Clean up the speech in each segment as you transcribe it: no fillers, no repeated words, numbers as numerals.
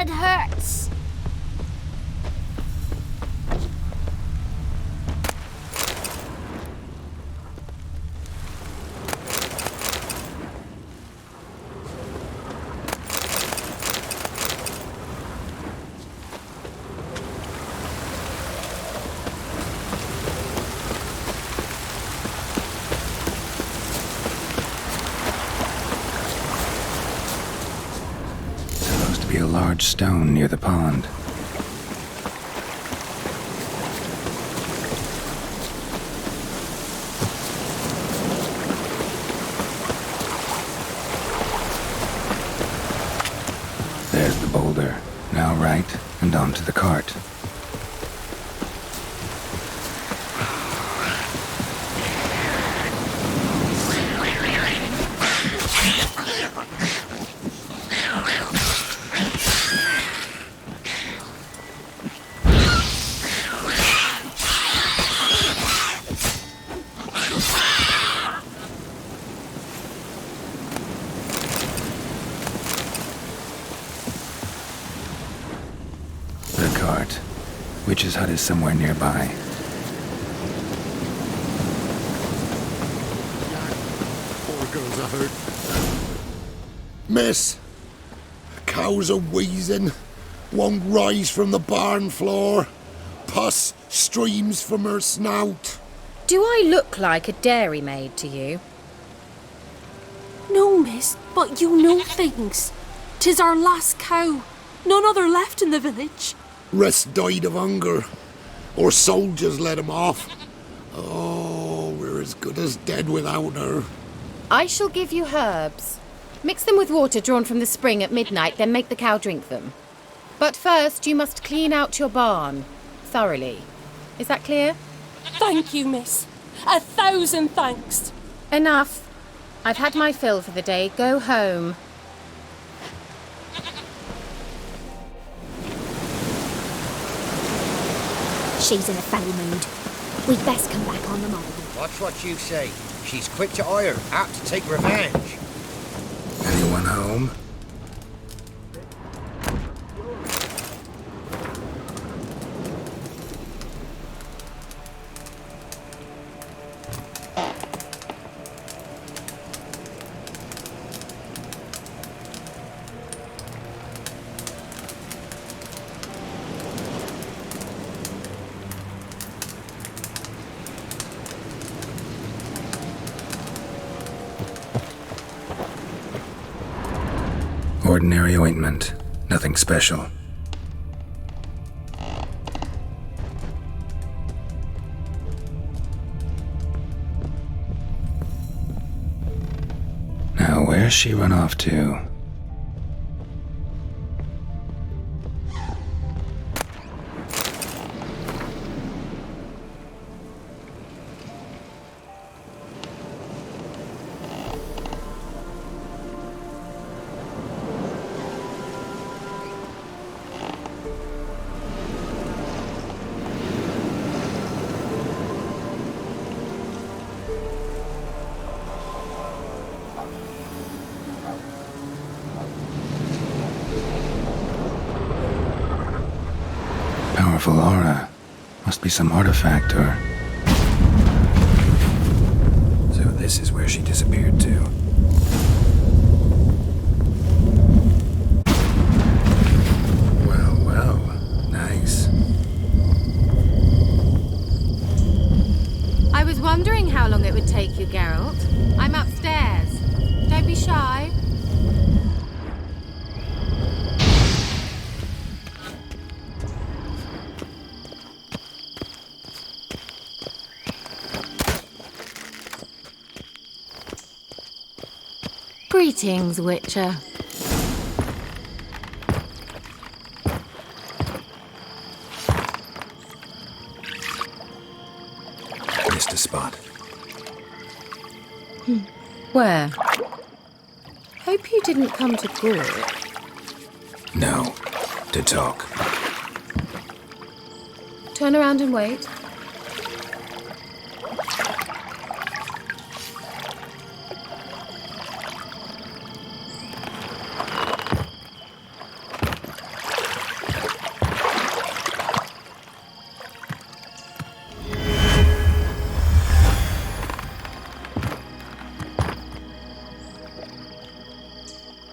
Head hurts. Be a large stone near the pond. There's the boulder. Now right, and onto the cart. Witch's hut is somewhere nearby. Poor girls are hurt. Miss, the cows are wheezing, won't rise from the barn floor. Pus streams from her snout. Do I look like a dairymaid to you? No, miss, but you know things. 'Tis our last cow. None other left in the village. Rest died of hunger, or soldiers let him off. Oh, we're as good as dead without her. I shall give you herbs. Mix them with water drawn from the spring at midnight, then make the cow drink them. But first, you must clean out your barn thoroughly. Is that clear? Thank you, miss. 1,000 thanks. Enough. I've had my fill for the day. Go home. She's in a foul mood. We'd best come back on the morrow. Watch what you say. She's quick to ire, apt to take revenge. Anyone home? Ordinary ointment. Nothing special. Now, where's she run off to? Powerful aura. Must be some artifact or... So this is where she disappeared to. Well, well. Nice. I was wondering how long it would take you, Geralt. I'm upstairs. Don't be shy. Greetings, Witcher. Where? Hope you didn't come to Gork. No, to talk. Turn around and wait.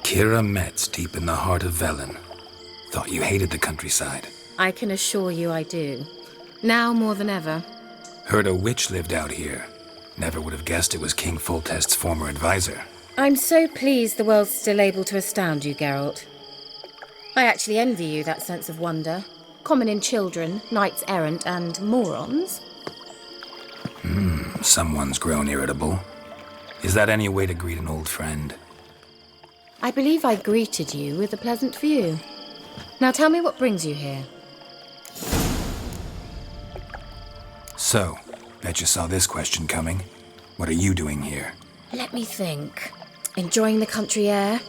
Kira Metz, deep in the heart of Velen. Thought you hated the countryside. I can assure you I do. Now more than ever. Heard a witch lived out here. Never would have guessed it was King Foltest's former advisor. I'm so pleased the world's still able to astound you, Geralt. I actually envy you that sense of wonder. Common in children, knights errant, and morons. Someone's grown irritable. Is that any way to greet an old friend? I believe I greeted you with a pleasant view. Now tell me what brings you here. So, bet you saw this question coming. What are you doing here? Let me think. Enjoying the country air?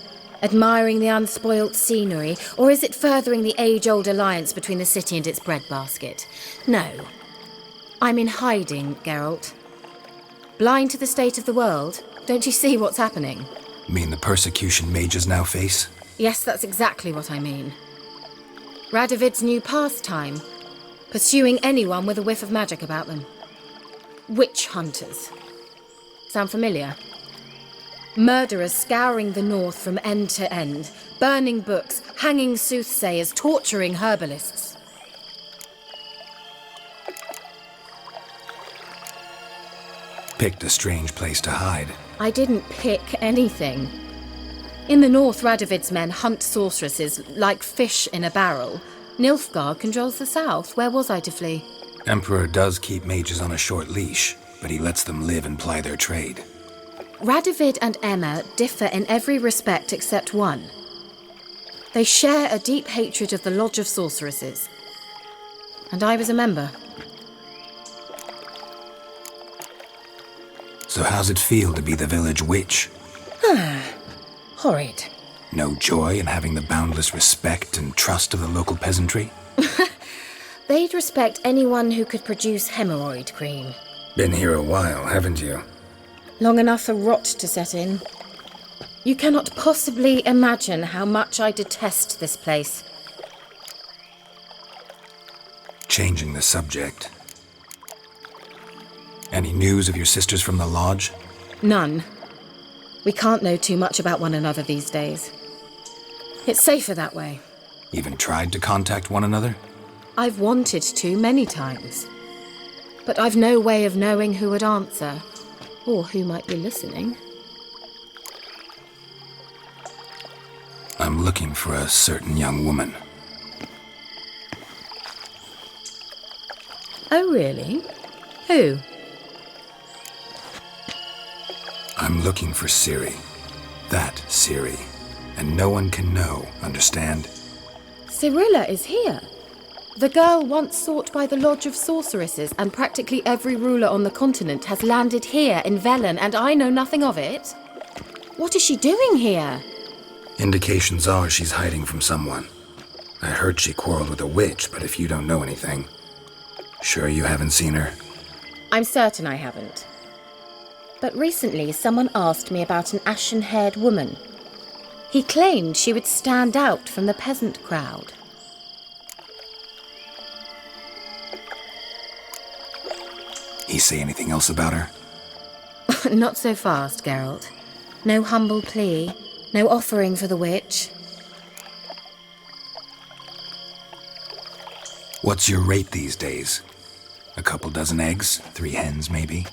Admiring the unspoilt scenery? Or is it furthering the age-old alliance between the city and its breadbasket? No. I'm in hiding, Geralt. Blind to the state of the world? Don't you see what's happening? Mean the persecution mages now face? Yes, that's exactly what I mean. Radovid's new pastime. Pursuing anyone with a whiff of magic about them. Witch hunters. Sound familiar? Murderers scouring the north from end to end, burning books, hanging soothsayers, torturing herbalists. Picked a strange place to hide. I didn't pick anything. In the north, Radovid's men hunt sorceresses like fish in a barrel. Nilfgaard controls the south. Where was I to flee? Emperor does keep mages on a short leash, but he lets them live and ply their trade. Radovid and Emma differ in every respect except one. They share a deep hatred of the Lodge of Sorceresses. And I was a member. So how's it feel to be the village witch? Horrid. No joy in having the boundless respect and trust of the local peasantry? They'd respect anyone who could produce hemorrhoid cream. Been here a while, haven't you? Long enough for rot to set in. You cannot possibly imagine how much I detest this place. Changing the subject. Any news of your sisters from the lodge? None. We can't know too much about one another these days. It's safer that way. Even tried to contact one another? I've wanted to many times. But I've no way of knowing who would answer, or who might be listening. I'm looking for a certain young woman. Oh, really? Who? I'm looking for Ciri. That Ciri. And no one can know, understand? Cirilla is here. The girl once sought by the Lodge of Sorceresses, and practically every ruler on the continent has landed here in Velen, and I know nothing of it. What is she doing here? Indications are she's hiding from someone. I heard she quarreled with a witch, but if you don't know anything, sure you haven't seen her? I'm certain I haven't. But recently someone asked me about an ashen-haired woman. He claimed she would stand out from the peasant crowd. He say anything else about her? Not so fast, Geralt. No humble plea, no offering for the witch. What's your rate these days? A couple dozen eggs? 3 hens, maybe?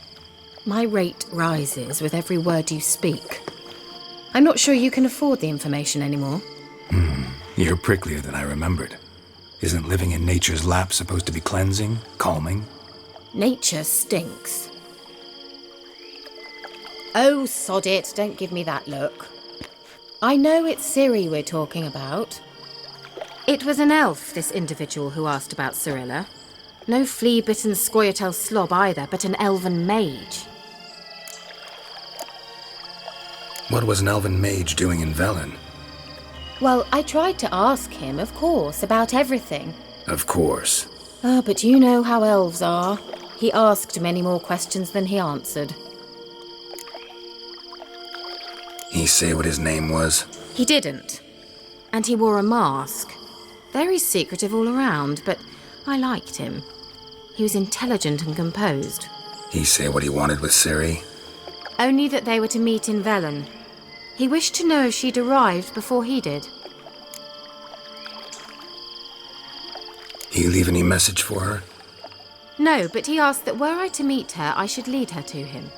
My rate rises with every word you speak. I'm not sure you can afford the information anymore. You're pricklier than I remembered. Isn't living in nature's lap supposed to be cleansing, calming? Nature stinks. Oh, sod it, don't give me that look. I know it's Ciri we're talking about. It was an elf, this individual who asked about Cirilla. No flea-bitten Scoia'tael slob either, but an elven mage. What was an elven mage doing in Velen? Well, I tried to ask him, of course, about everything. Of course. But you know how elves are. He asked many more questions than he answered. He say what his name was? He didn't. And he wore a mask. Very secretive all around, but I liked him. He was intelligent and composed. He say what he wanted with Ciri? Only that they were to meet in Velen. He wished to know if she'd arrived before he did. He leave any message for her? No, but he asked that were I to meet her, I should lead her to him.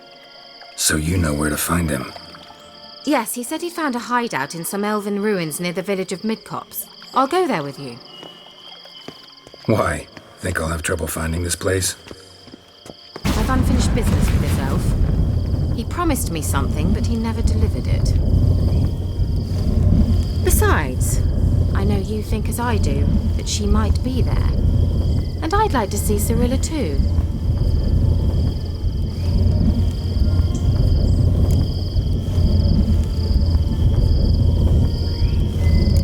So you know where to find him? Yes, he said he'd found a hideout in some elven ruins near the village of Midcopse. I'll go there with you. Why? Think I'll have trouble finding this place? I've unfinished business with this elf. He promised me something, but he never delivered it. Besides, I know you think as I do, that she might be there. And I'd like to see Cirilla too.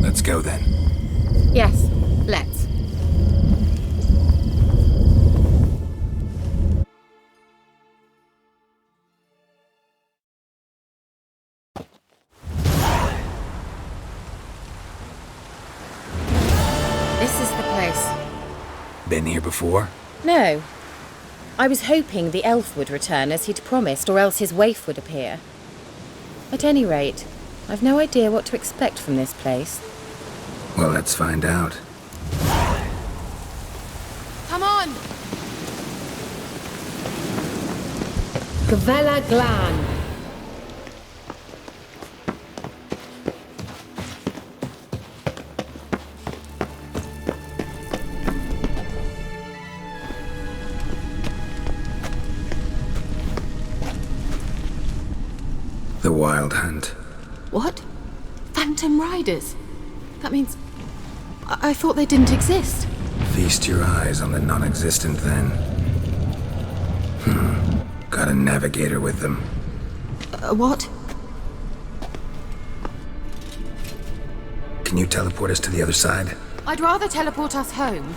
Let's go then. Yes, let's. This is the place. Been here before? No. I was hoping the elf would return as he'd promised, or else his waif would appear. At any rate, I've no idea what to expect from this place. Well, let's find out. Come on! Gavella Glan. The Wild Hunt. What? Phantom Riders? That means... I thought they didn't exist. Feast your eyes on the non-existent then. Got a navigator with them. What? Can you teleport us to the other side? I'd rather teleport us home.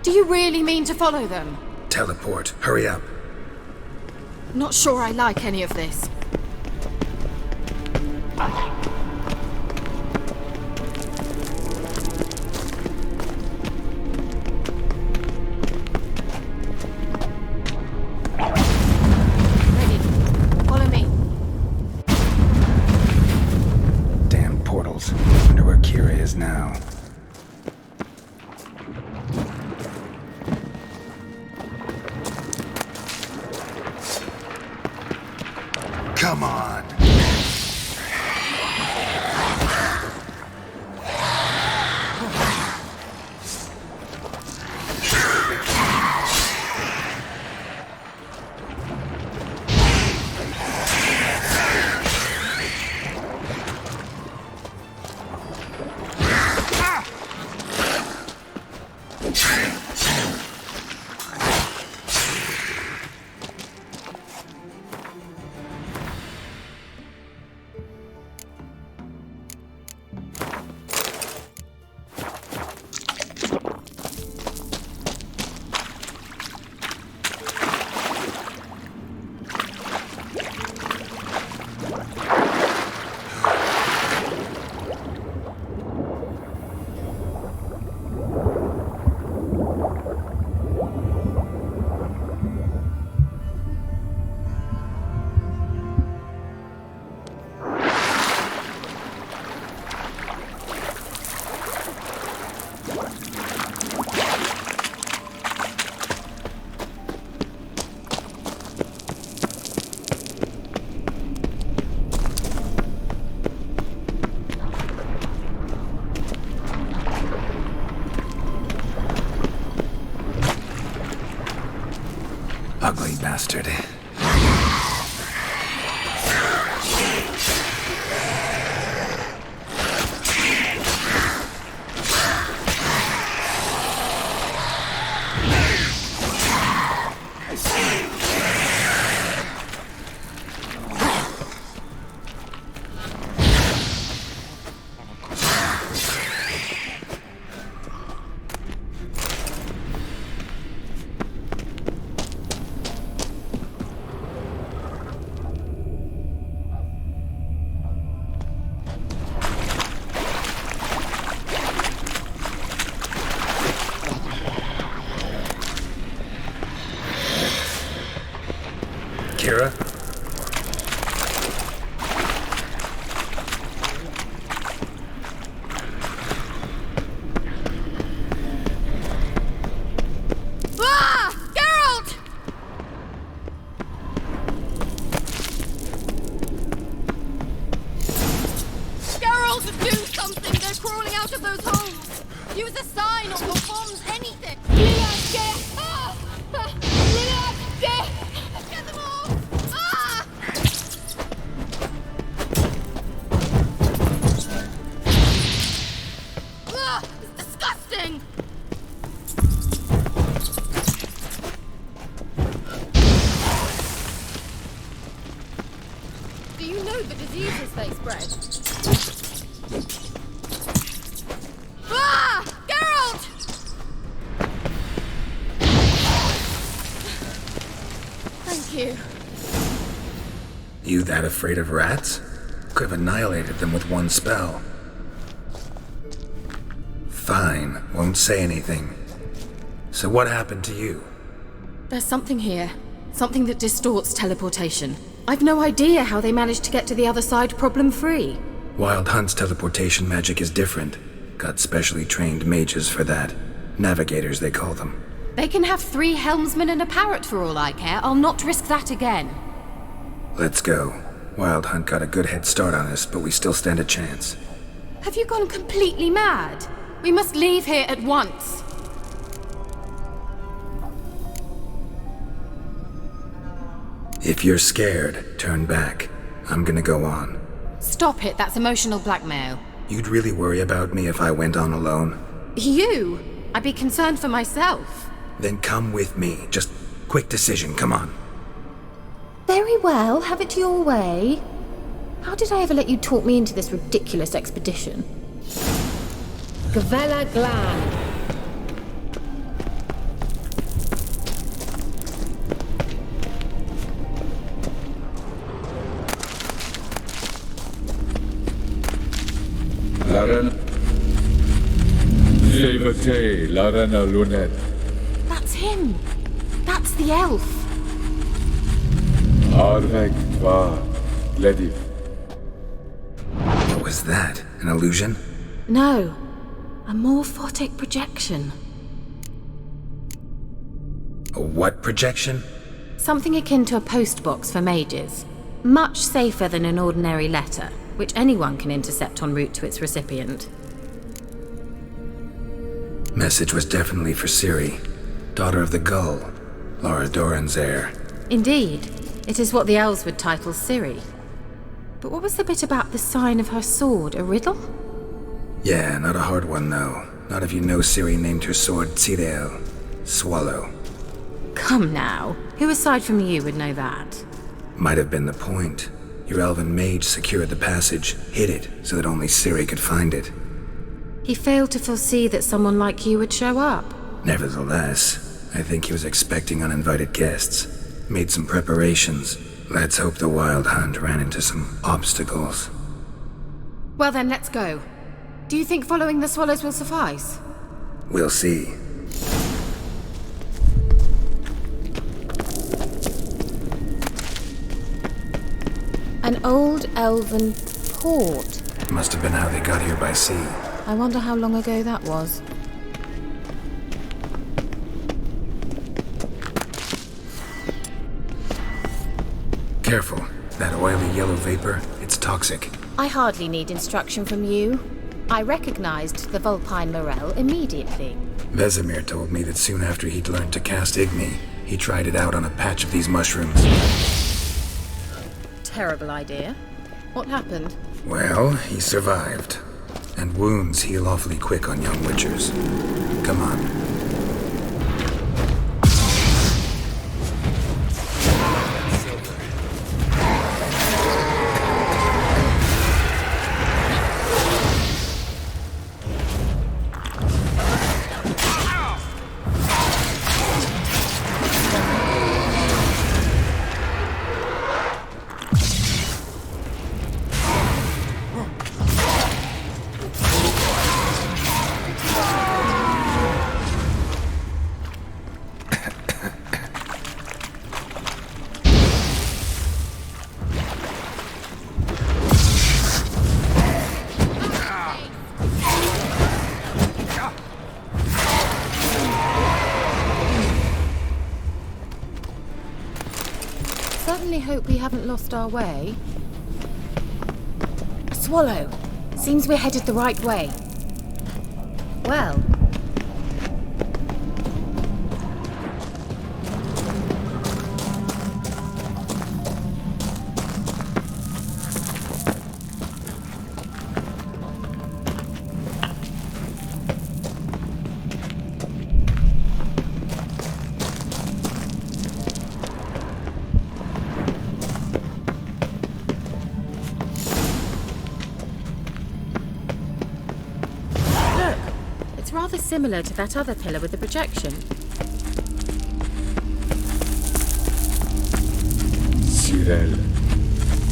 Do you really mean to follow them? Teleport. Hurry up. Not sure I like any of this. Ready. Follow me. Damn portals. Wonder where Kira is now. Come on. Ugly bastard. Kira? Ah! Geralt! Geralt, do something! They're crawling out of those holes! Use a sign or your bombs, anything! Get them off! Ah! Ugh, it's disgusting! Do you know the diseases they spread? Ah! Geralt! Thank you. You that afraid of rats? Could have annihilated them with one spell. Fine, won't say anything. So what happened to you? There's something here. Something that distorts teleportation. I've no idea how they managed to get to the other side problem-free. Wild Hunt's teleportation magic is different. Got specially trained mages for that. Navigators, they call them. They can have 3 helmsmen and a parrot for all I care. I'll not risk that again. Let's go. Wild Hunt got a good head start on us, but we still stand a chance. Have you gone completely mad? We must leave here at once. If you're scared, turn back. I'm gonna go on. Stop it, that's emotional blackmail. You'd really worry about me if I went on alone? You? I'd be concerned for myself. Then come with me. Just quick decision, come on. Very well, have it your way. How did I ever let you talk me into this ridiculous expedition? Gavella Glan. Larena. Jevate, Larena Lunet. That's him. That's the elf. Arvek va Lediv. What was that? An illusion? No. A morphotic projection. A what projection? Something akin to a postbox for mages. Much safer than an ordinary letter, which anyone can intercept en route to its recipient. Message was definitely for Ciri, daughter of the Gull, Lara Doran's heir. Indeed. It is what the elves would title Ciri. But what was the bit about the sign of her sword? A riddle? Yeah, not a hard one though. Not if you know Ciri named her sword Tsidel, Swallow. Come now. Who aside from you would know that? Might have been the point. Your elven mage secured the passage, hid it, so that only Ciri could find it. He failed to foresee that someone like you would show up. Nevertheless, I think he was expecting uninvited guests. Made some preparations. Let's hope the Wild Hunt ran into some obstacles. Well then, let's go. Do you think following the swallows will suffice? We'll see. An old elven port. Must have been how they got here by sea. I wonder how long ago that was. Careful. That oily yellow vapor, it's toxic. I hardly need instruction from you. I recognized the Vulpine Morel immediately. Vesemir told me that soon after he'd learned to cast Igni, he tried it out on a patch of these mushrooms. Terrible idea. What happened? Well, he survived. And wounds heal awfully quick on young witchers. Come on. hope we haven't lost our way. A swallow! Seems we're headed the right way. Well... It's rather similar to that other pillar with the projection. Cyril,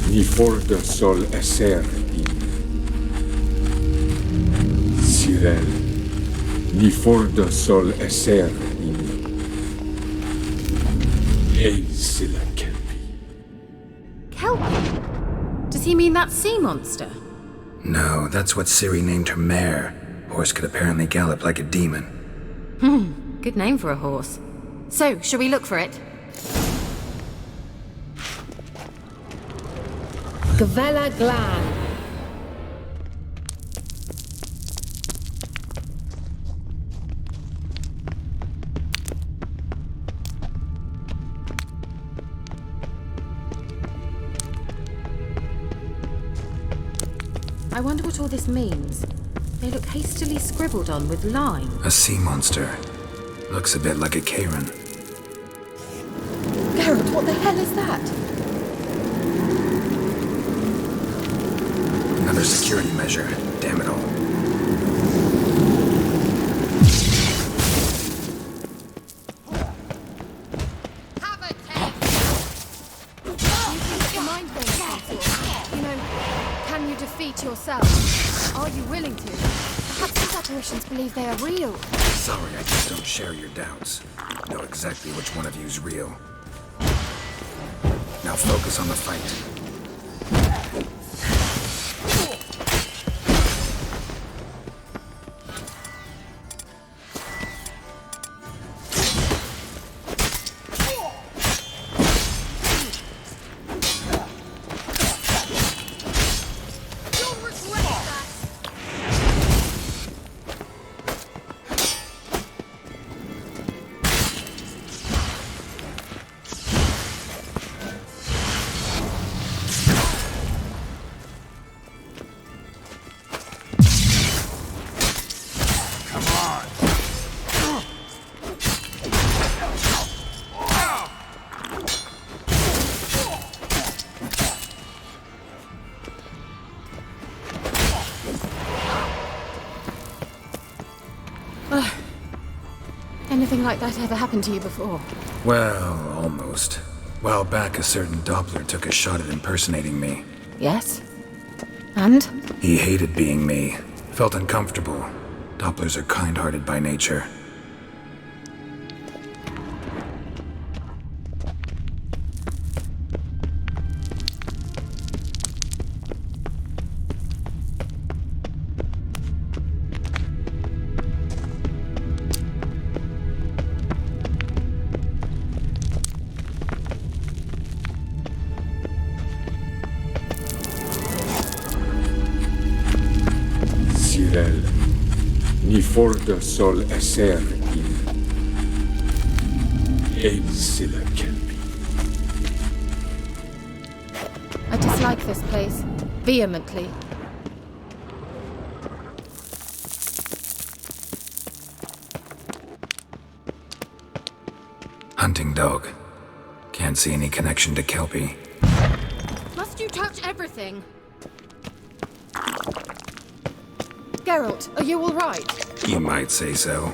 ni for de sol esser in. Cyril, ni for de sol esser in. Ei silla kelpi. Kelpie? Does he mean that sea monster? No, that's what Ciri named her mare. Horse could apparently gallop like a demon. Good name for a horse. So, shall we look for it? Gavella Glan. I wonder what all this means. They look hastily scribbled on with lime. A sea monster. Looks a bit like a Karen. Geralt, what the hell is that? Another security measure. Damn it all. Your mind going cancelled. You know, can you defeat yourself? Are you willing to? Perhaps these apparitions believe they are real. Sorry, I just don't share your doubts. Know exactly which one of you's real. Now focus on the fight. Anything like that ever happened to you before? Well, almost. While back, a certain Doppler took a shot at impersonating me. Yes. And? He hated being me. Felt uncomfortable. Dopplers are kind-hearted by nature. Cyril, ni for de sol esser in. Ei silla kelpi. I dislike this place. Vehemently. Hunting dog. Can't see any connection to Kelpie. Must you touch everything? Geralt, are you all right? You might say so.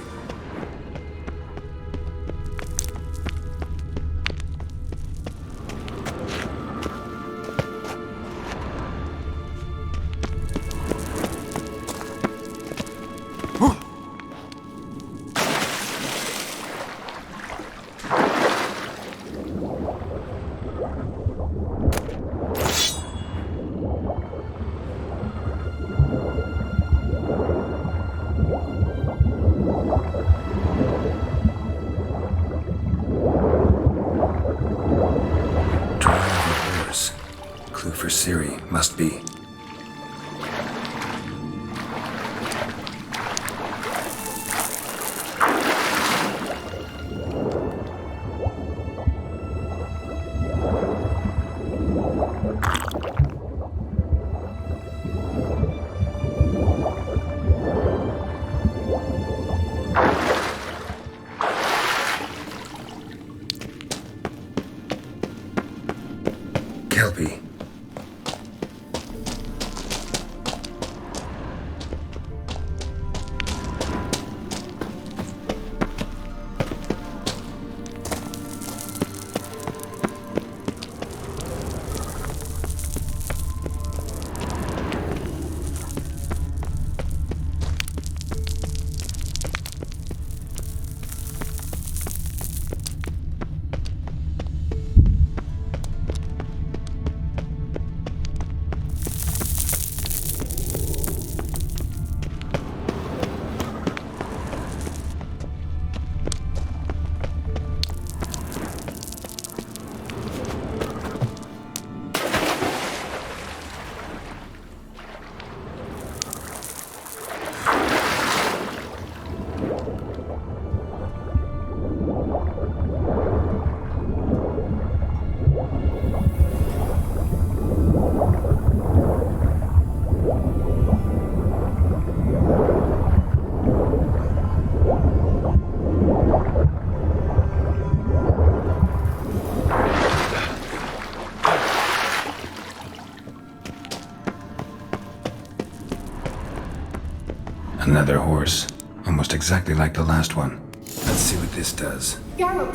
Another horse. Almost exactly like the last one. Let's see what this does. Geralt,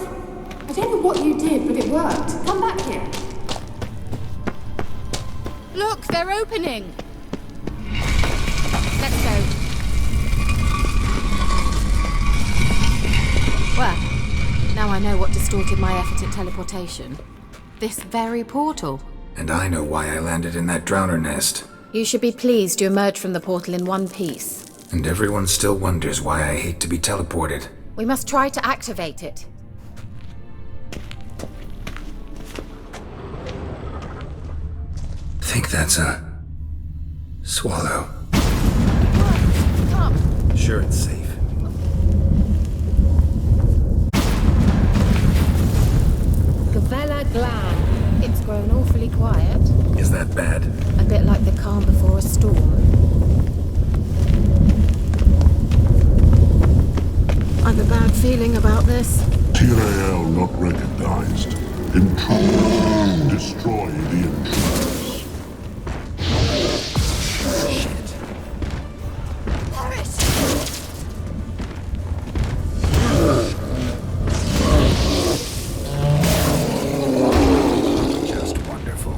I don't know what you did, but it worked. Come back here. Look, they're opening! Let's go. Well, now I know what distorted my effort at teleportation. This very portal. And I know why I landed in that drowner nest. You should be pleased you emerged from the portal in one piece. And everyone still wonders why I hate to be teleported. We must try to activate it. Think that's a... swallow. Come! Sure it's safe. Gavella Glan. It's grown awfully quiet. Is that bad? A bit like the calm before a storm. I've a bad feeling about this. Tyrael not recognized. Intrude. Destroy the intruders. Just wonderful.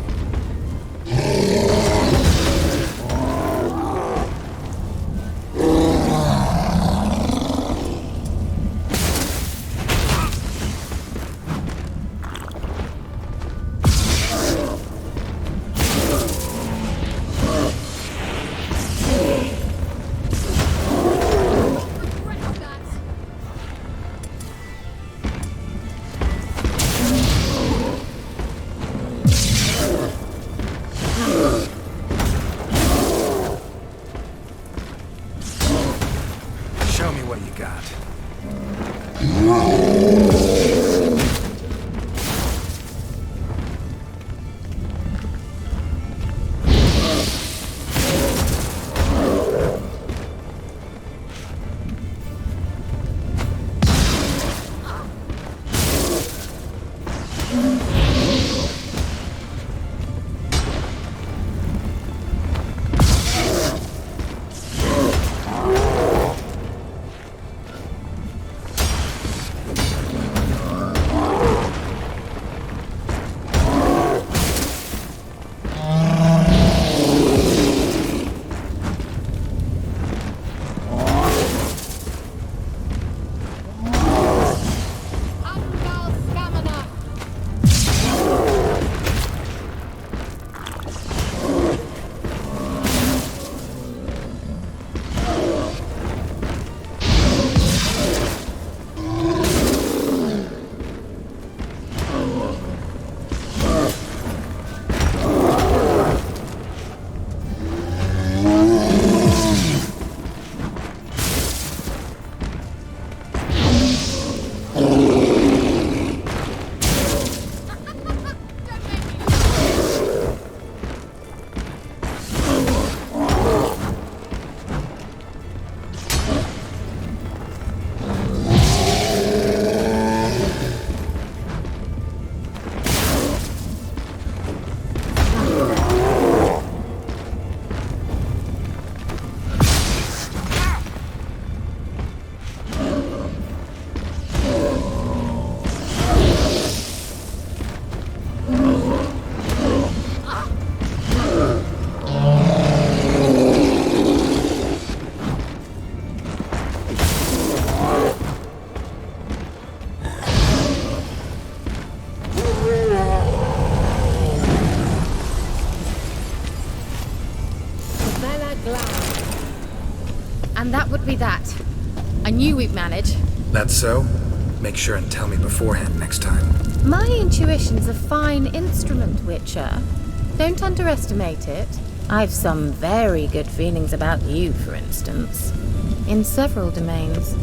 Show me what you got. And that would be that. I knew we'd manage. That's so? Make sure and tell me beforehand next time. My intuition's a fine instrument, Witcher. Don't underestimate it. I've some very good feelings about you, for instance. In several domains.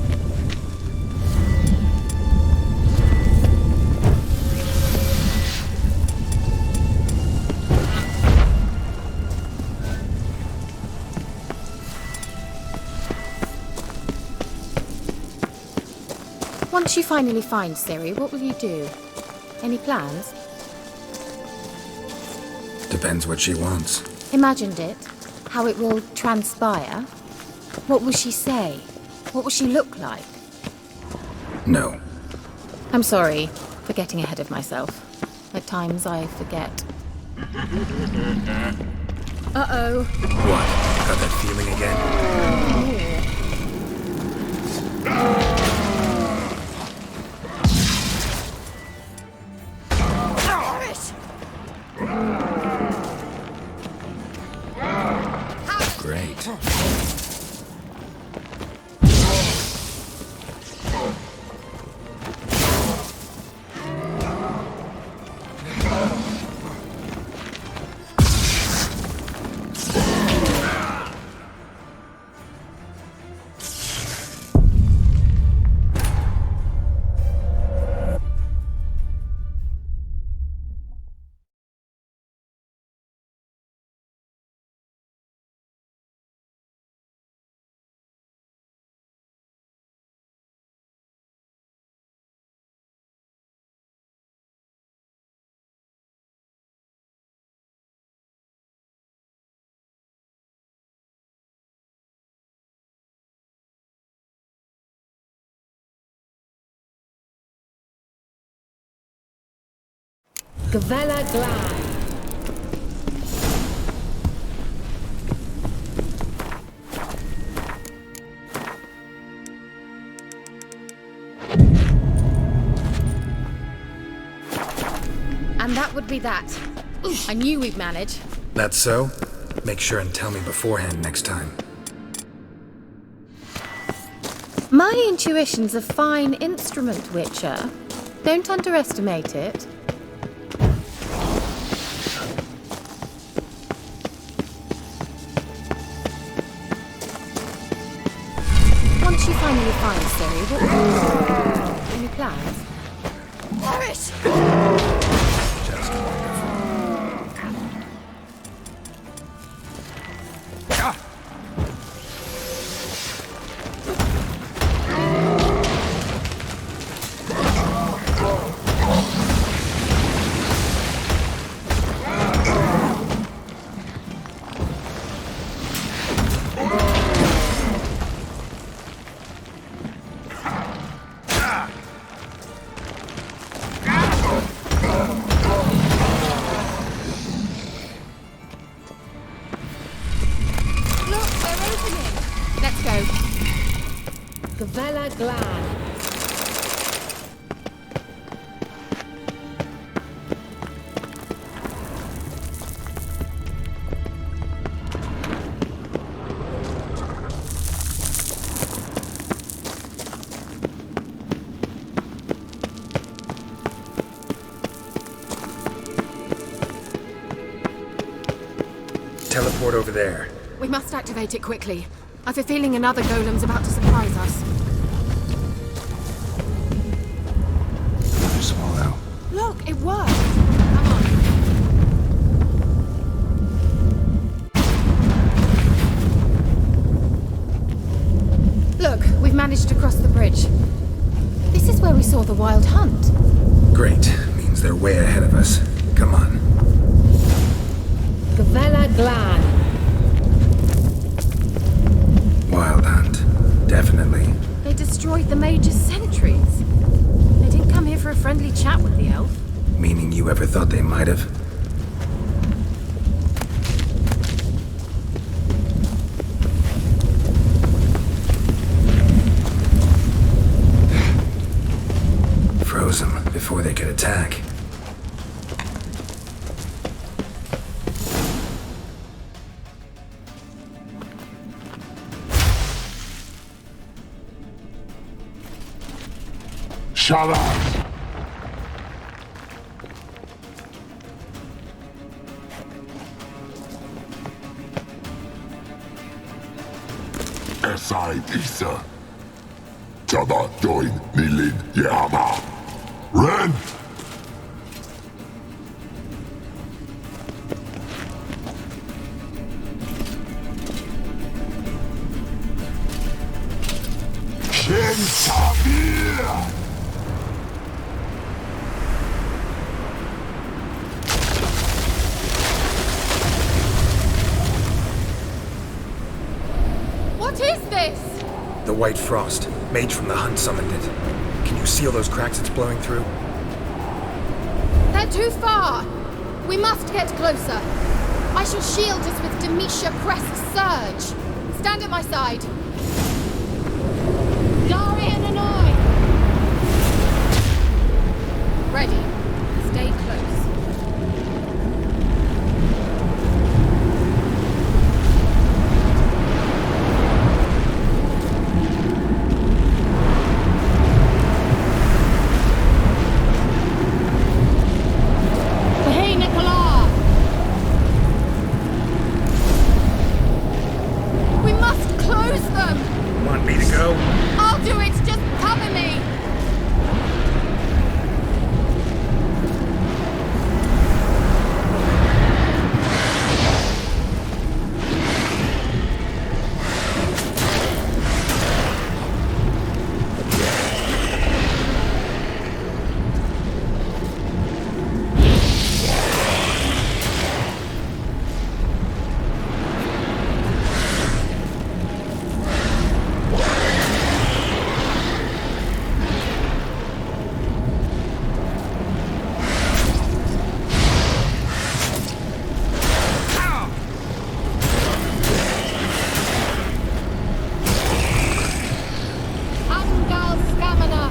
Once you finally find Ciri, what will you do? Any plans? Depends what she wants. Imagined it. How it will transpire. What will she say? What will she look like? No. I'm sorry for getting ahead of myself. At times I forget. Uh-oh. What? Got that feeling again? Great. Gavella Glan. And that would be that. I knew we'd manage. That's so? Make sure and tell me beforehand next time. My intuition's a fine instrument, Witcher. Don't underestimate it. Once you finally find Ciri, what will you do? Any plans? Boris! Just wonderful. Gavella Glan. Teleport over there. We must activate it quickly. I have a feeling another golem's about to surprise us. Another swallow. Look, it worked! Come on. Look, we've managed to cross the bridge. This is where we saw the wild hunt. Great. Means they're way ahead of us. Come on. Gavella Glan. Wild hunt. Definitely. They destroyed the Mage's sentries. They didn't come here for a friendly chat with the elf. Meaning you ever thought they might have? Froze them before they could attack. Shut up! Esai Isa. Jada Doin Nilin Yama. Ren! Shin Sabir! What What is this? The White Frost. Mage from the Hunt summoned it. Can you see all those cracks it's blowing through? They're too far. We must get closer. I shall shield us with Demetia Crest Surge. Stand at my side. Darian and I. Ready. Stay close. Hey, Nicola! We must close them! Want me to go? I'll do it! Just cover me! Angal Stamina!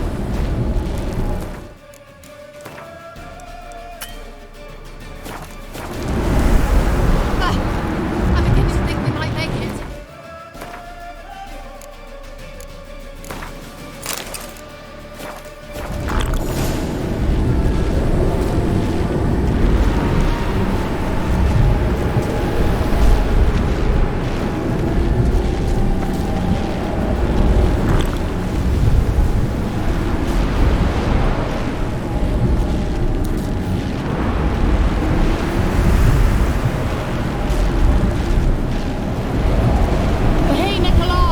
I'm beginning to think we might make it. Hey, Nicola!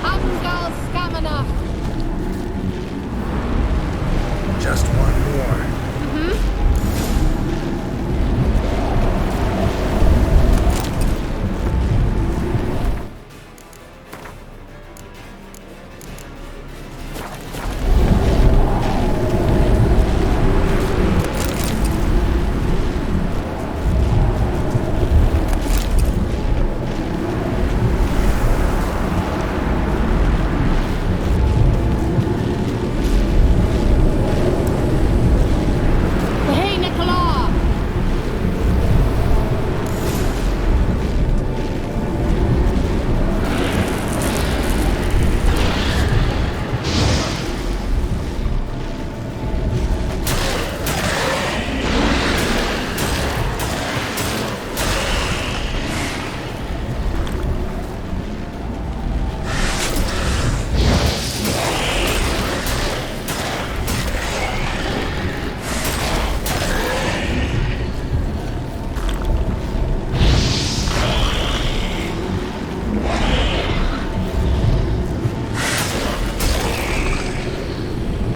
Angal Stamina! Just one more. Hey, Nicola!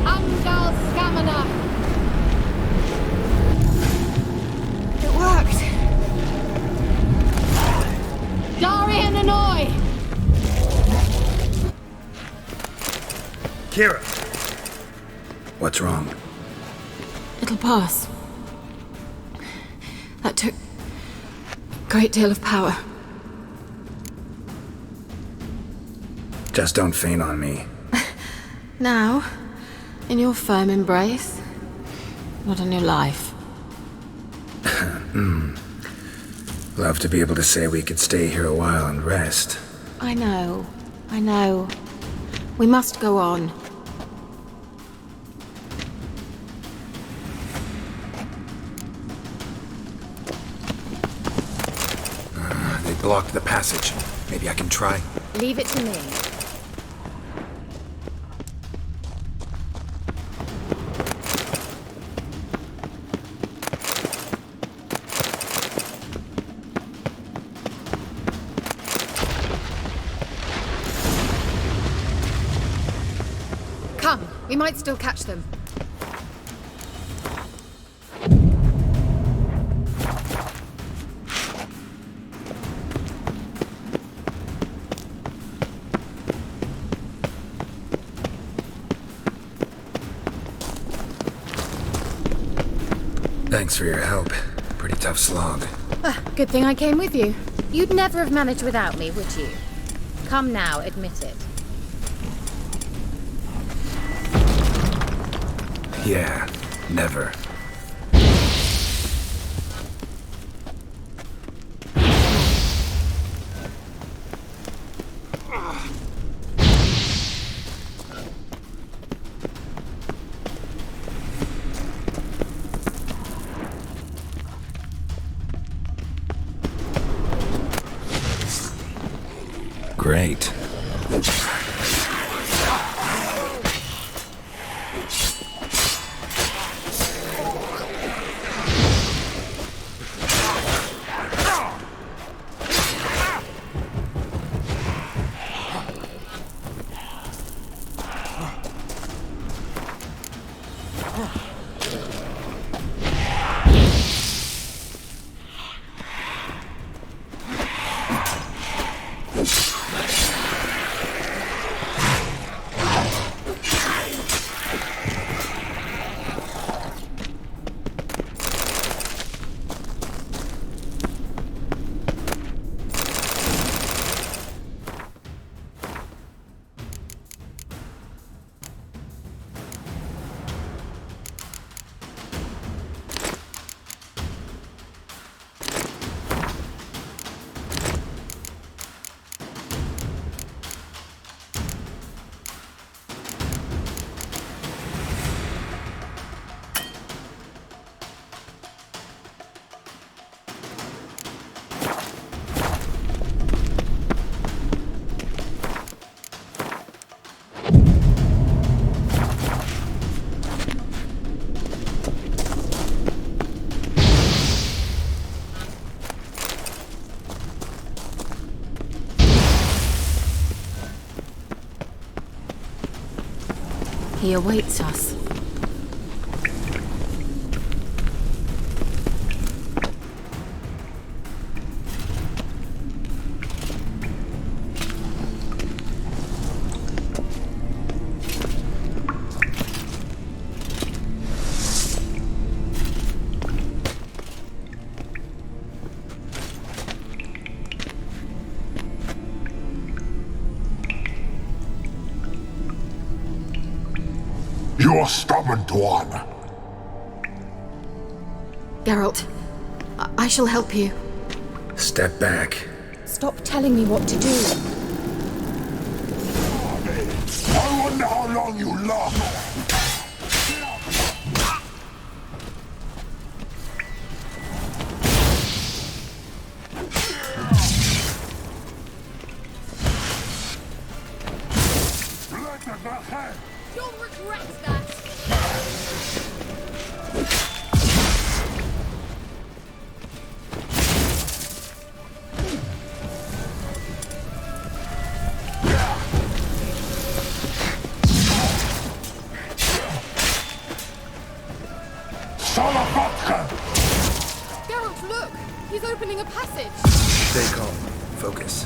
Angal Stamina! It worked! Darian and I! Kira! What's wrong? It'll pass. That took a great deal of power. Just don't faint on me. Now, in your firm embrace, not in your life. Love to be able to say we could stay here a while and rest. I know. We must go on. They blocked the passage. Maybe I can try. Leave it to me. Come, we might still catch them. Thanks for your help. Pretty tough slog. Good thing I came with you. You'd never have managed without me, would you? Come now, admit it. Yeah, never. Great. He awaits us. You're stubborn, Tuan. Geralt, I shall help you. Step back. Stop telling me what to do. I wonder how long you last. You'll regret that! Geralt, look! He's opening a passage! Stay calm. Focus.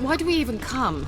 Why do we even come?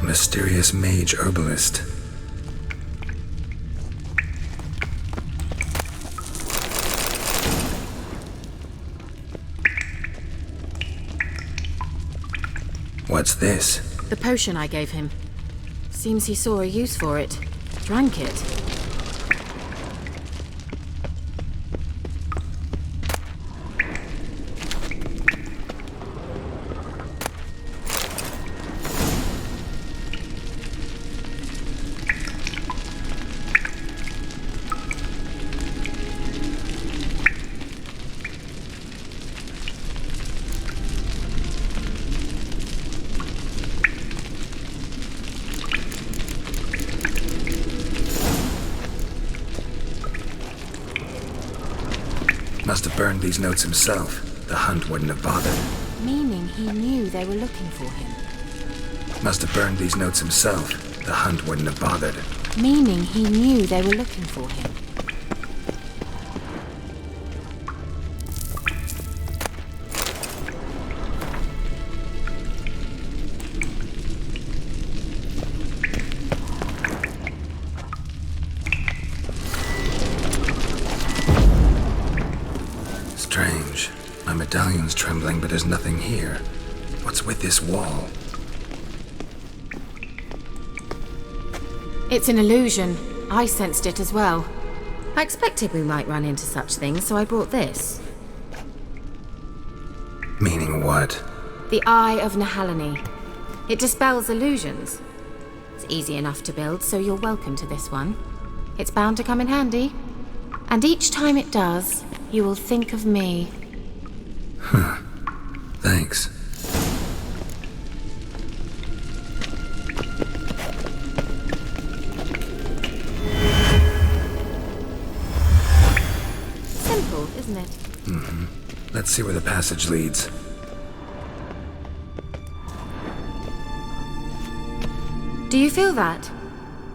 Mysterious mage herbalist. What's this? The potion I gave him. Seems he saw a use for it. Drank it. Must have burned these notes himself. The hunt wouldn't have bothered. Meaning he knew they were looking for him. Must have burned these notes himself. The hunt wouldn't have bothered. Meaning he knew they were looking for him. Strange. My medallion's trembling, but there's nothing here. What's with this wall? It's an illusion. I sensed it as well. I expected we might run into such things, so I brought this. Meaning what? The Eye of Nehaleni. It dispels illusions. It's easy enough to build, so you're welcome to this one. It's bound to come in handy. And each time it does, you will think of me. Huh. Thanks. Simple, isn't it? Mm-hmm. Let's see where the passage leads. Do you feel that?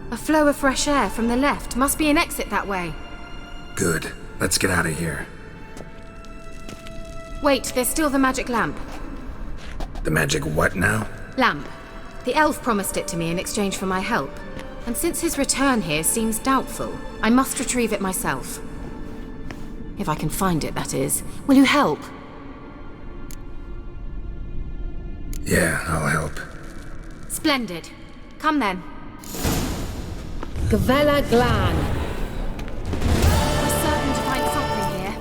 A flow of fresh air from the left. Must be an exit that way. Good. Let's get out of here. Wait, there's still the magic lamp. The magic what now? Lamp. The elf promised it to me in exchange for my help. And since his return here seems doubtful, I must retrieve it myself. If I can find it, that is. Will you help? Yeah, I'll help. Splendid. Come then. Gavella Glan. We're certain to find something here.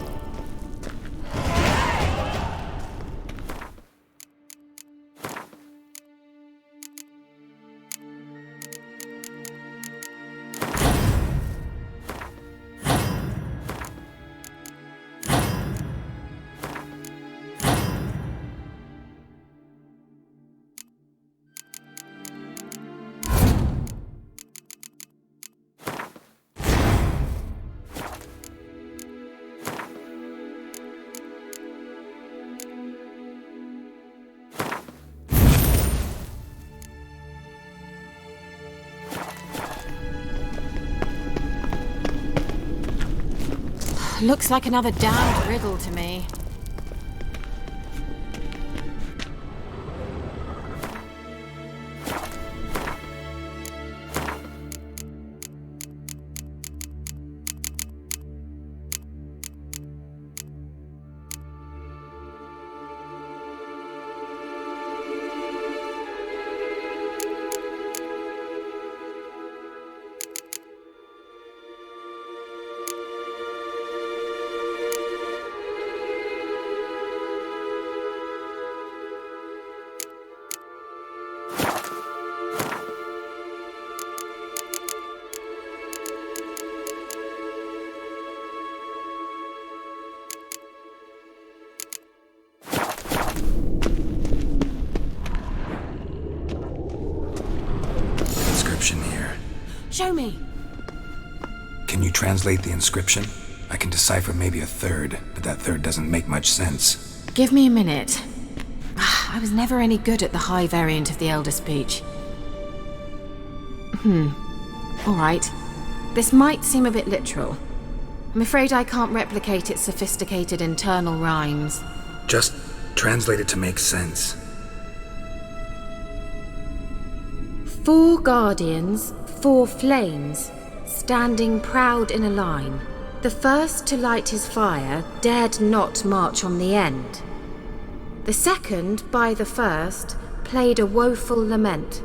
Looks like another damned riddle to me. Here. Show me. Can you translate the inscription? I can decipher maybe a third, but that third doesn't make much sense. Give me a minute. I was never any good at the high variant of the Elder speech. Alright. This might seem a bit literal. I'm afraid I can't replicate its sophisticated internal rhymes. Just translate it to make sense. 4 guardians, 4 flames, standing proud in a line. The first to light his fire dared not march on the end. The second, by the first, played a woeful lament.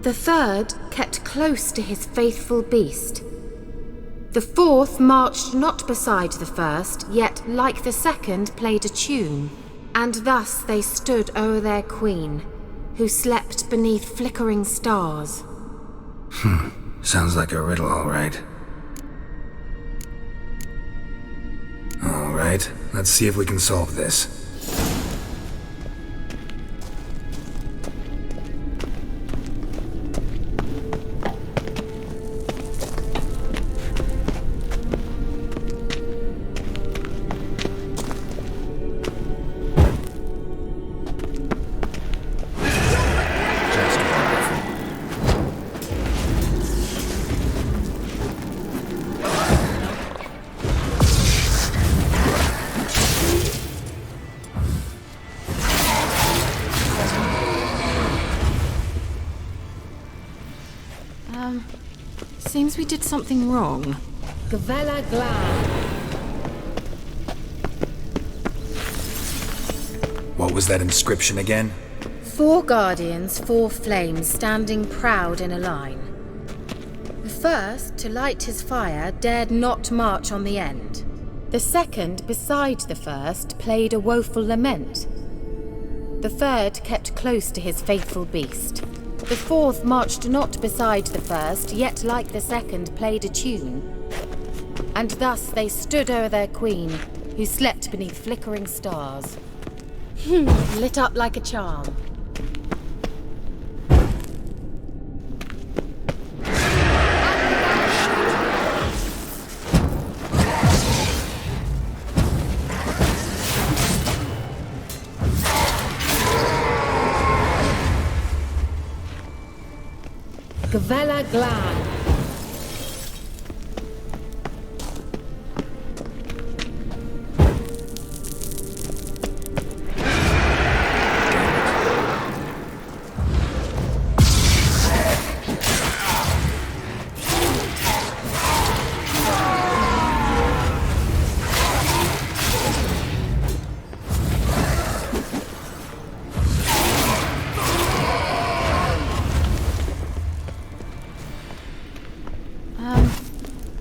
The third kept close to his faithful beast. The fourth marched not beside the first, yet like the second played a tune. And thus they stood o'er their queen, who slept beneath flickering stars. Sounds like a riddle, all right. All right, let's see if we can solve this. Seems we did something wrong. Gavella Glad. What was that inscription again? 4 guardians, 4 flames, standing proud in a line. The first, to light his fire, dared not march on the end. The second, beside the first, played a woeful lament. The third kept close to his faithful beast. The fourth marched not beside the first, yet like the second played a tune. And thus they stood o'er their queen, who slept beneath flickering stars. Lit up like a charm. Gavella Glad.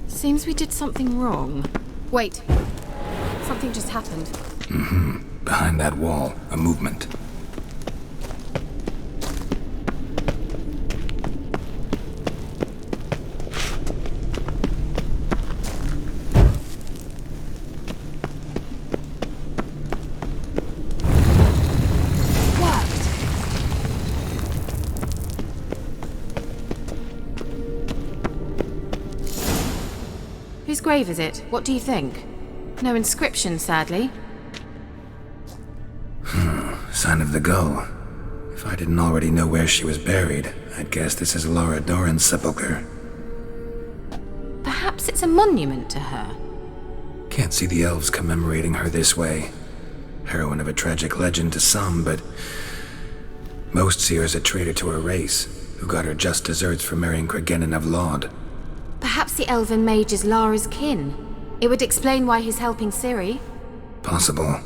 Seems we did something wrong. Wait. Something just happened. Behind that wall, a movement. Whose grave is it? What do you think? No inscription, sadly. Sign of the gull. If I didn't already know where she was buried, I'd guess this is Laura Doran's sepulchre. Perhaps it's a monument to her. Can't see the elves commemorating her this way. Heroine of a tragic legend to some, but most see her as a traitor to her race, who got her just deserts for marrying Cregennan of Laud. Perhaps the elven mage is Lara's kin. It would explain why he's helping Ciri. Possible.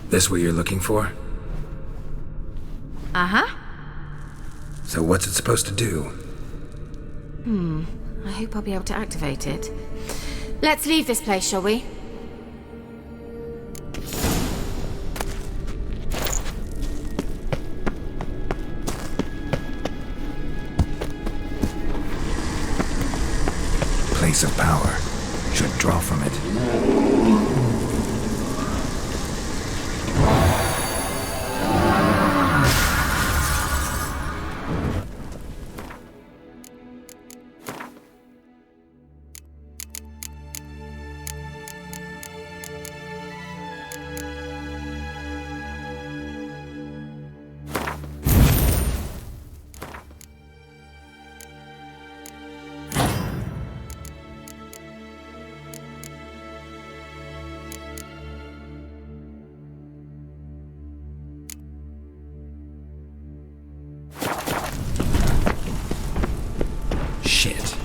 This what you're looking for? Uh-huh. So what's it supposed to do? I hope I'll be able to activate it. Let's leave this place, shall we? Place of power. Should draw from it. Shit.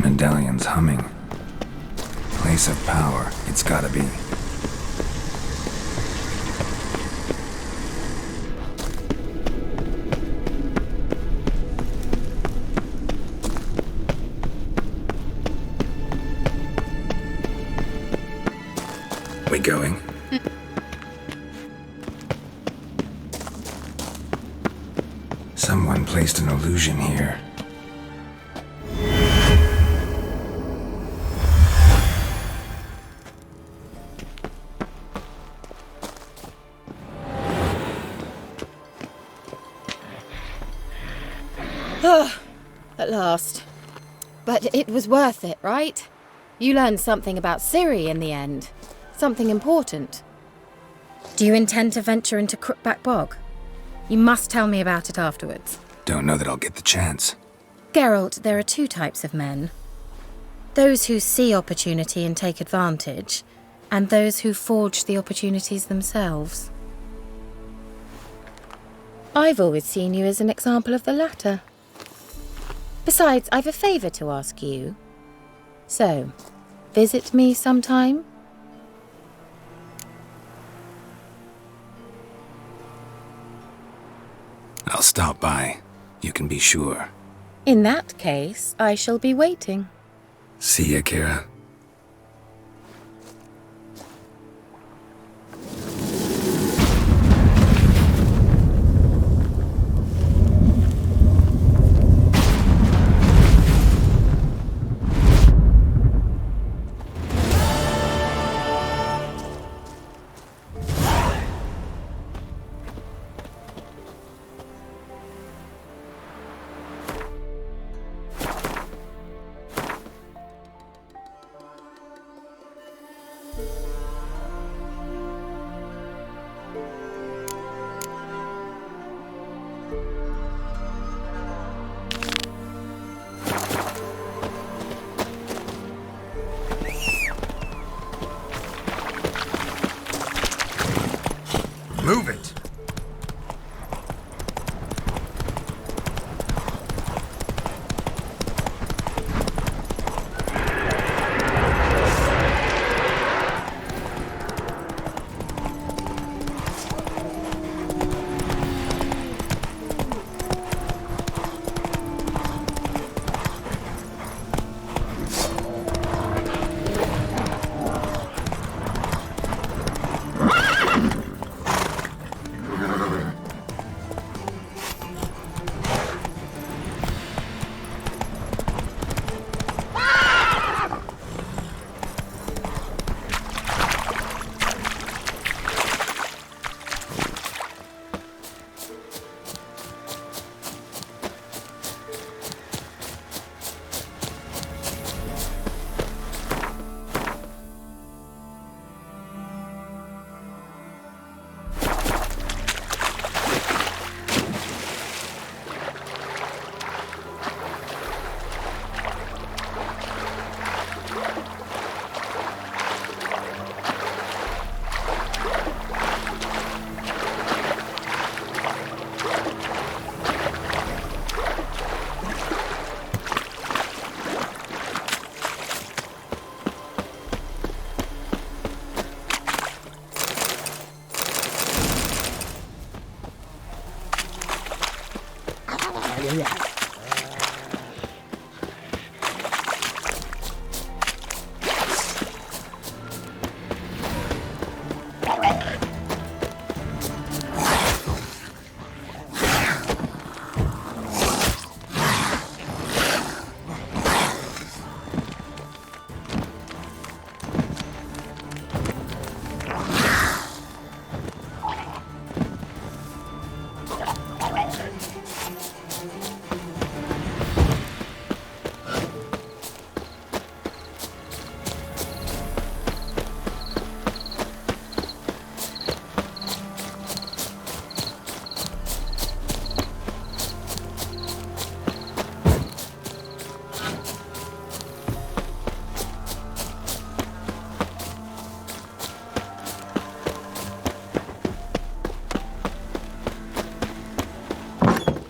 Medallion's humming. Place of power, it's gotta be. We going? Someone placed an illusion here. At last. But it was worth it, right? You learned something about Ciri in the end. Something important. Do you intend to venture into Crookback Bog? You must tell me about it afterwards. Don't know that I'll get the chance. Geralt, there are two types of men. Those who see opportunity and take advantage, and those who forge the opportunities themselves. I've always seen you as an example of the latter. Besides, I've a favour to ask you. So, visit me sometime? I'll stop by. You can be sure. In that case, I shall be waiting. See ya, Kira. Move it!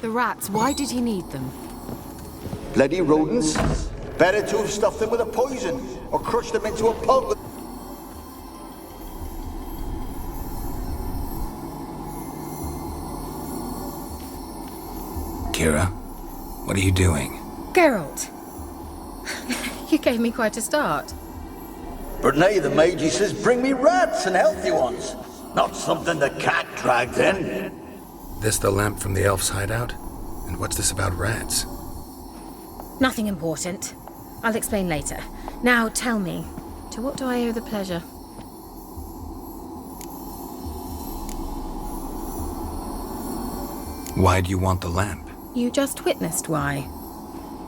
The rats, why did he need them? Bloody rodents. Better to have stuffed them with a poison, or crushed them into a pulp. Kira, what are you doing? Geralt! You gave me quite a start. But now the Magi says bring me rats and healthy ones. Not something the cat dragged in. This the lamp from the elf's hideout? And what's this about rats? Nothing important. I'll explain later. Now tell me, to what do I owe the pleasure? Why do you want the lamp? You just witnessed why.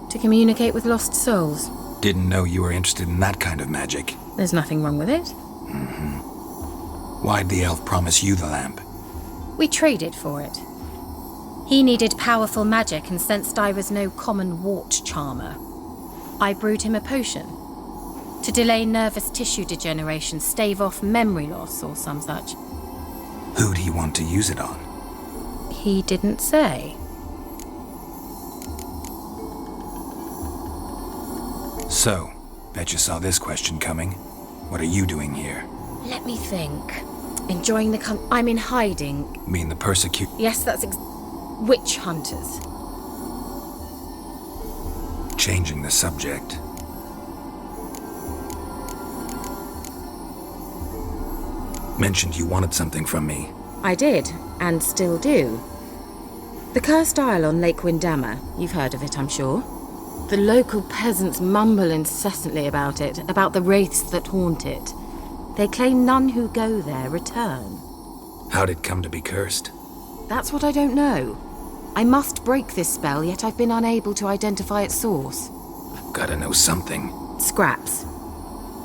To communicate with lost souls. Didn't know you were interested in that kind of magic. There's nothing wrong with it. Why'd the elf promise you the lamp? We traded for it. He needed powerful magic and sensed I was no common wart charmer. I brewed him a potion. To delay nervous tissue degeneration, stave off memory loss or some such. Who'd he want to use it on? He didn't say. So, bet you saw this question coming. What are you doing here? Let me think. Enjoying the I'm in hiding. Mean the persecute? Yes, that's witch hunters. Changing the subject. Mentioned you wanted something from me. I did, and still do. The cursed isle on Lake Windammer. You've heard of it, I'm sure. The local peasants mumble incessantly about it, about the wraiths that haunt it. They claim none who go there return. How'd it come to be cursed? That's what I don't know. I must break this spell, yet I've been unable to identify its source. Gotta know something. Scraps.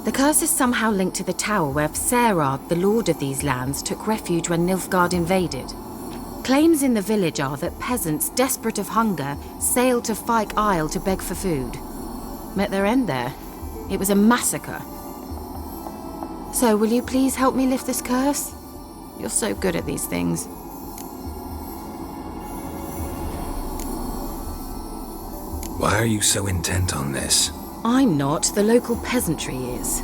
The curse is somehow linked to the tower where Serard, the lord of these lands, took refuge when Nilfgaard invaded. Claims in the village are that peasants, desperate of hunger, sailed to Fyke Isle to beg for food. Met their end there. It was a massacre. So, will you please help me lift this curse? You're so good at these things. Why are you so intent on this? I'm not. The local peasantry is.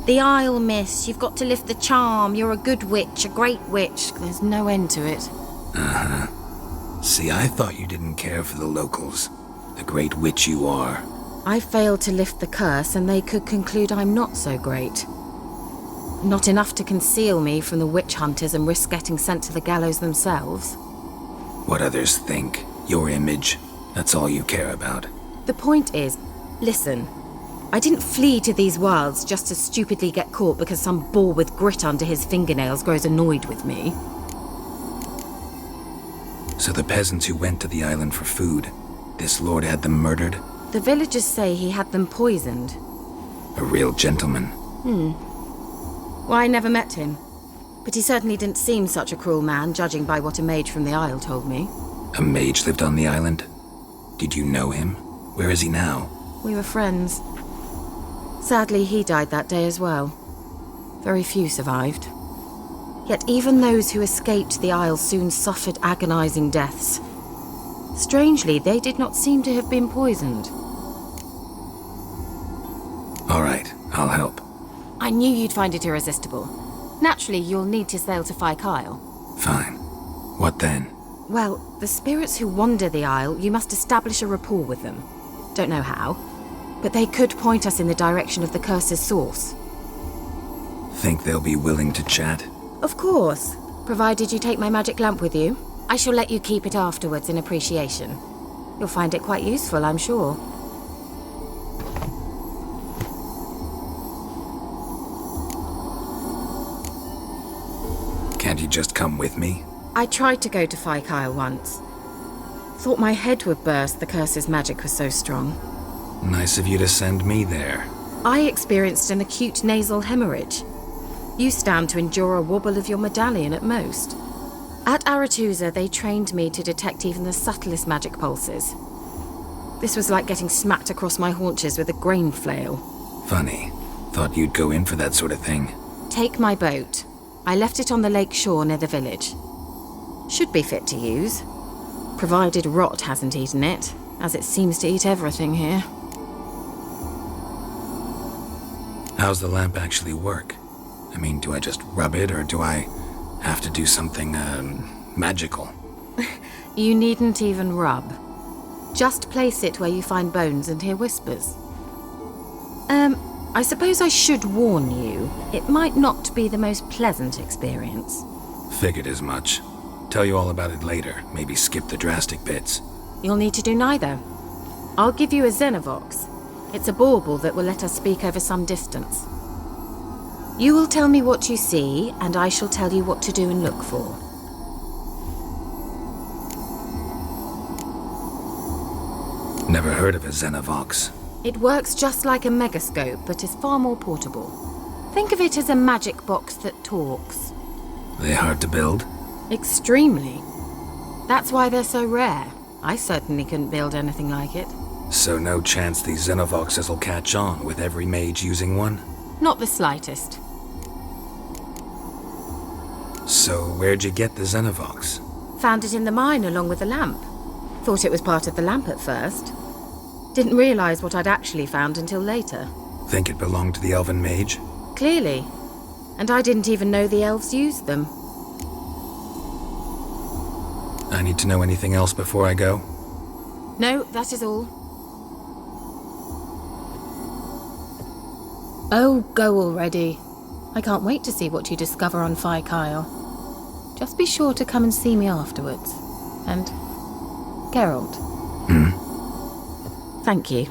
The Isle, miss. You've got to lift the charm. You're a good witch, a great witch. There's no end to it. See, I thought you didn't care for the locals. The great witch you are. I failed to lift the curse, and they could conclude I'm not so great. Not enough to conceal me from the witch hunters and risk getting sent to the gallows themselves. What others think. Your image. That's all you care about. The point is, listen. I didn't flee to these wilds just to stupidly get caught because some boar with grit under his fingernails grows annoyed with me. So the peasants who went to the island for food, this lord had them murdered? The villagers say he had them poisoned. A real gentleman. Well, I never met him. But he certainly didn't seem such a cruel man, judging by what a mage from the Isle told me. A mage lived on the island? Did you know him? Where is he now? We were friends. Sadly, he died that day as well. Very few survived. Yet even those who escaped the Isle soon suffered agonizing deaths. Strangely, they did not seem to have been poisoned. All right, I'll help. I knew you'd find it irresistible. Naturally, you'll need to sail to Fyke Isle. Fine. What then? Well, the spirits who wander the Isle, you must establish a rapport with them. Don't know how, but they could point us in the direction of the curse's source. Think they'll be willing to chat? Of course, provided you take my magic lamp with you. I shall let you keep it afterwards in appreciation. You'll find it quite useful, I'm sure. Can't you just come with me? I tried to go to Fyke Isle once. Thought my head would burst, the curse's magic was so strong. Nice of you to send me there. I experienced an acute nasal hemorrhage. You stand to endure a wobble of your medallion at most. At Aretusa, they trained me to detect even the subtlest magic pulses. This was like getting smacked across my haunches with a grain flail. Funny. Thought you'd go in for that sort of thing. Take my boat. I left it on the lake shore near the village. Should be fit to use. Provided rot hasn't eaten it, as it seems to eat everything here. How's the lamp actually work? I mean, do I just rub it, or do I have to do something, magical? You needn't even rub. Just place it where you find bones and hear whispers. I suppose I should warn you, it might not be the most pleasant experience. Figured as much. Tell you all about it later. Maybe skip the drastic bits. You'll need to do neither. I'll give you a Xenovox. It's a bauble that will let us speak over some distance. You will tell me what you see, and I shall tell you what to do and look for. Never heard of a Xenovox. It works just like a megascope, but is far more portable. Think of it as a magic box that talks. They hard to build? Extremely. That's why they're so rare. I certainly couldn't build anything like it. So no chance these Xenovoxes will catch on with every mage using one? Not the slightest. So where'd you get the Xenovox? Found it in the mine along with the lamp. Thought it was part of the lamp at first. Didn't realize what I'd actually found until later. Think it belonged to the elven mage? Clearly. And I didn't even know the elves used them. I need to know anything else before I go? No, that is all. Oh, go already. I can't wait to see what you discover on Phi Kyle. Just be sure to come and see me afterwards. And Geralt. Thank you.